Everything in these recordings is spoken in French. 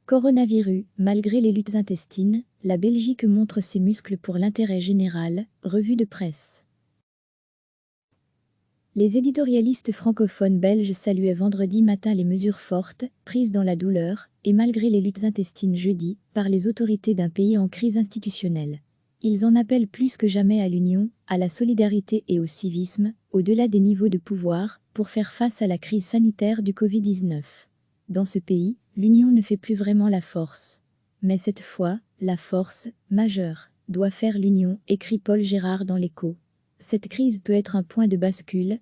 Coronavirus, malgré les luttes intestines, la Belgique montre ses muscles pour l'intérêt général, revue de presse. Les éditorialistes francophones belges saluaient vendredi matin les mesures fortes, prises dans la douleur, et malgré les luttes intestines jeudi, par les autorités d'un pays en crise institutionnelle. Ils en appellent plus que jamais à l'union, à la solidarité et au civisme, au-delà des niveaux de pouvoir, pour faire face à la crise sanitaire du Covid-19. Dans ce pays, l'union ne fait plus vraiment la force. Mais cette fois, la force, majeure, doit faire l'union, écrit Paul Gérard dans l'Écho. Cette crise peut être un point de bascule,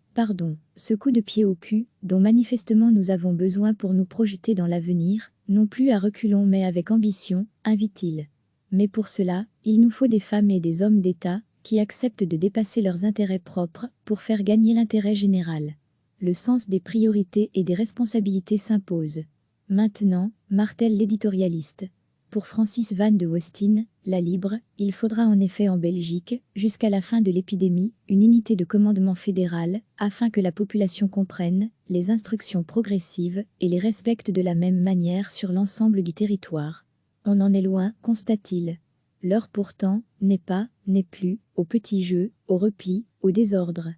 ce coup de pied au cul, dont manifestement nous avons besoin pour nous projeter dans l'avenir, non plus à reculons mais avec ambition, invite-t-il. Mais pour cela, il nous faut des femmes et des hommes d'État, qui acceptent de dépasser leurs intérêts propres, pour faire gagner l'intérêt général. Le sens des priorités et des responsabilités s'impose. Maintenant, martèle l'éditorialiste. Pour Francis Van de Westin, la Libre, il faudra en effet en Belgique, jusqu'à la fin de l'épidémie, une unité de commandement fédéral, afin que la population comprenne les instructions progressives et les respecte de la même manière sur l'ensemble du territoire. On en est loin, constate-t-il. L'heure pourtant n'est plus, au petit jeu, au repli, au désordre,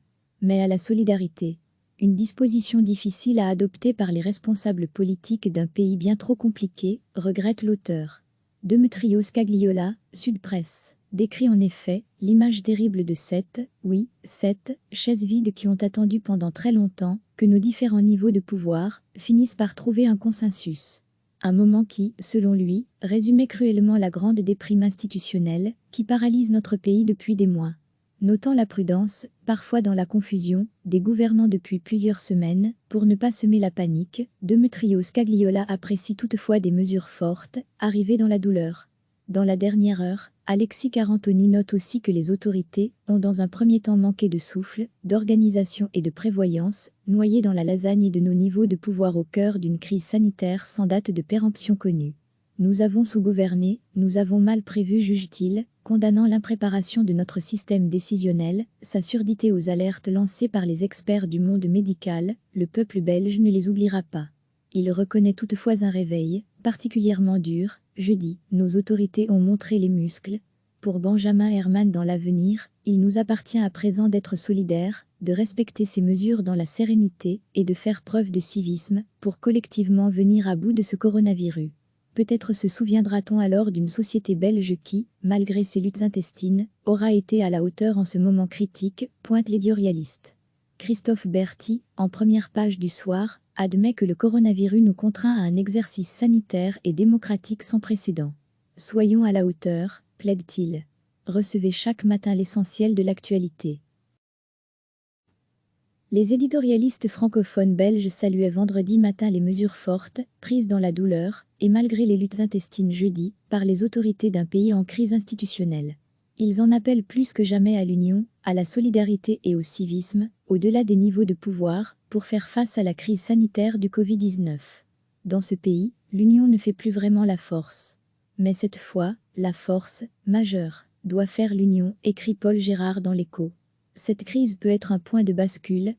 mais à la solidarité. Une disposition difficile à adopter par les responsables politiques d'un pays bien trop compliqué, regrette l'auteur. Demetrios Scagliola, Sud Presse, décrit en effet l'image terrible de sept chaises vides qui ont attendu pendant très longtemps que nos différents niveaux de pouvoir finissent par trouver un consensus. Un moment qui, selon lui, résumait cruellement la grande déprime institutionnelle qui paralyse notre pays depuis des mois. Notant la prudence, parfois dans la confusion, des gouvernants depuis plusieurs semaines, pour ne pas semer la panique, Demetrios Scagliola apprécie toutefois des mesures fortes, arrivées dans la douleur. Dans la dernière heure, Alexis Carantoni note aussi que les autorités ont dans un premier temps manqué de souffle, d'organisation et de prévoyance, noyés dans la lasagne de nos niveaux de pouvoir au cœur d'une crise sanitaire sans date de péremption connue. Nous avons sous-gouverné, nous avons mal prévu, juge-t-il, condamnant l'impréparation de notre système décisionnel, sa surdité aux alertes lancées par les experts du monde médical, le peuple belge ne les oubliera pas. Il reconnaît toutefois un réveil, particulièrement dur, jeudi, nos autorités ont montré les muscles. Pour Benjamin Herman dans l'avenir, il nous appartient à présent d'être solidaires, de respecter ces mesures dans la sérénité et de faire preuve de civisme pour collectivement venir à bout de ce coronavirus. Peut-être se souviendra-t-on alors d'une société belge qui, malgré ses luttes intestines, aura été à la hauteur en ce moment critique, pointe l'éditorialiste. Christophe Berti, en première page du Soir, admet que le coronavirus nous contraint à un exercice sanitaire et démocratique sans précédent. Soyons à la hauteur, plaide-t-il. Recevez chaque matin l'essentiel de l'actualité. Les éditorialistes francophones belges saluaient vendredi matin les mesures fortes, prises dans la douleur, et malgré les luttes intestines jeudi, par les autorités d'un pays en crise institutionnelle. Ils en appellent plus que jamais à l'union, à la solidarité et au civisme, au-delà des niveaux de pouvoir, pour faire face à la crise sanitaire du Covid-19. Dans ce pays, l'union ne fait plus vraiment la force. Mais cette fois, la force, majeure, doit faire l'union, écrit Paul Gérard dans l'Écho. Cette crise peut être un point de bascule,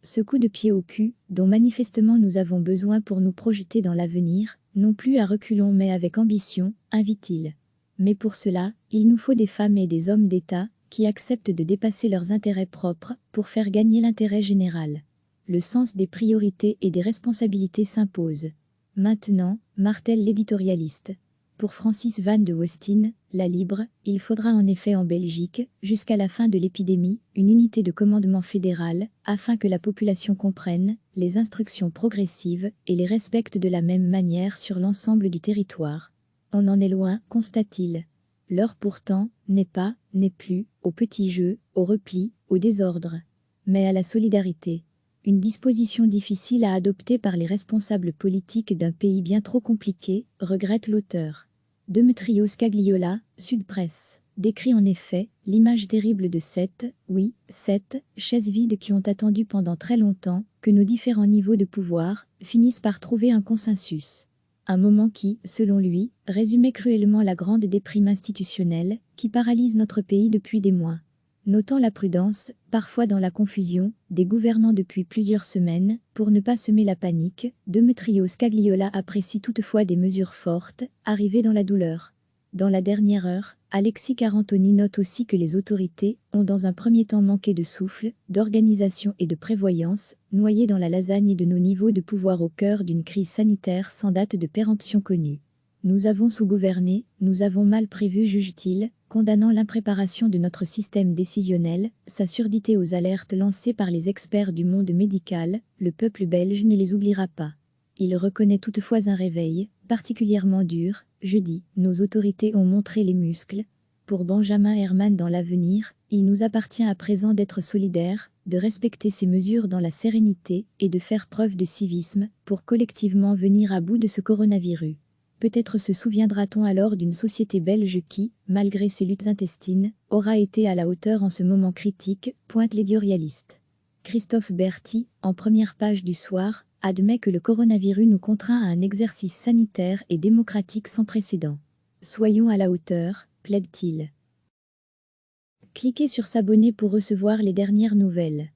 ce coup de pied au cul, dont manifestement nous avons besoin pour nous projeter dans l'avenir, non plus à reculons mais avec ambition, invite-t-il. Mais pour cela, il nous faut des femmes et des hommes d'État, qui acceptent de dépasser leurs intérêts propres, pour faire gagner l'intérêt général. Le sens des priorités et des responsabilités s'impose. Maintenant, martèle l'éditorialiste. Pour Francis Van de Westin, la Libre, il faudra en effet en Belgique, jusqu'à la fin de l'épidémie, une unité de commandement fédéral, afin que la population comprenne les instructions progressives et les respecte de la même manière sur l'ensemble du territoire. On en est loin, constate-t-il. L'heure pourtant n'est plus, au petit jeu, au repli, au désordre, mais à la solidarité. Une disposition difficile à adopter par les responsables politiques d'un pays bien trop compliqué, regrette l'auteur. Demetrios Scagliola, Sud Presse, décrit en effet l'image terrible de sept chaises vides qui ont attendu pendant très longtemps que nos différents niveaux de pouvoir finissent par trouver un consensus. Un moment qui, selon lui, résumait cruellement la grande déprime institutionnelle qui paralyse notre pays depuis des mois. Notant la prudence, parfois dans la confusion, des gouvernants depuis plusieurs semaines, pour ne pas semer la panique, Demetrios Scagliola apprécie toutefois des mesures fortes, arrivées dans la douleur. Dans la dernière heure, Alexis Carantoni note aussi que les autorités ont dans un premier temps manqué de souffle, d'organisation et de prévoyance, noyés dans la lasagne de nos niveaux de pouvoir au cœur d'une crise sanitaire sans date de péremption connue. Nous avons sous-gouverné, nous avons mal prévu, juge-t-il, condamnant l'impréparation de notre système décisionnel, sa surdité aux alertes lancées par les experts du monde médical, le peuple belge ne les oubliera pas. Il reconnaît toutefois un réveil, particulièrement dur, jeudi, nos autorités ont montré les muscles. Pour Benjamin Herman dans l'avenir, il nous appartient à présent d'être solidaires, de respecter ces mesures dans la sérénité et de faire preuve de civisme pour collectivement venir à bout de ce coronavirus. Peut-être se souviendra-t-on alors d'une société belge qui, malgré ses luttes intestines, aura été à la hauteur en ce moment critique, pointe l'éditorialiste. Christophe Berti, en première page du Soir, admet que le coronavirus nous contraint à un exercice sanitaire et démocratique sans précédent. Soyons à la hauteur, plaide-t-il. Cliquez sur s'abonner pour recevoir les dernières nouvelles.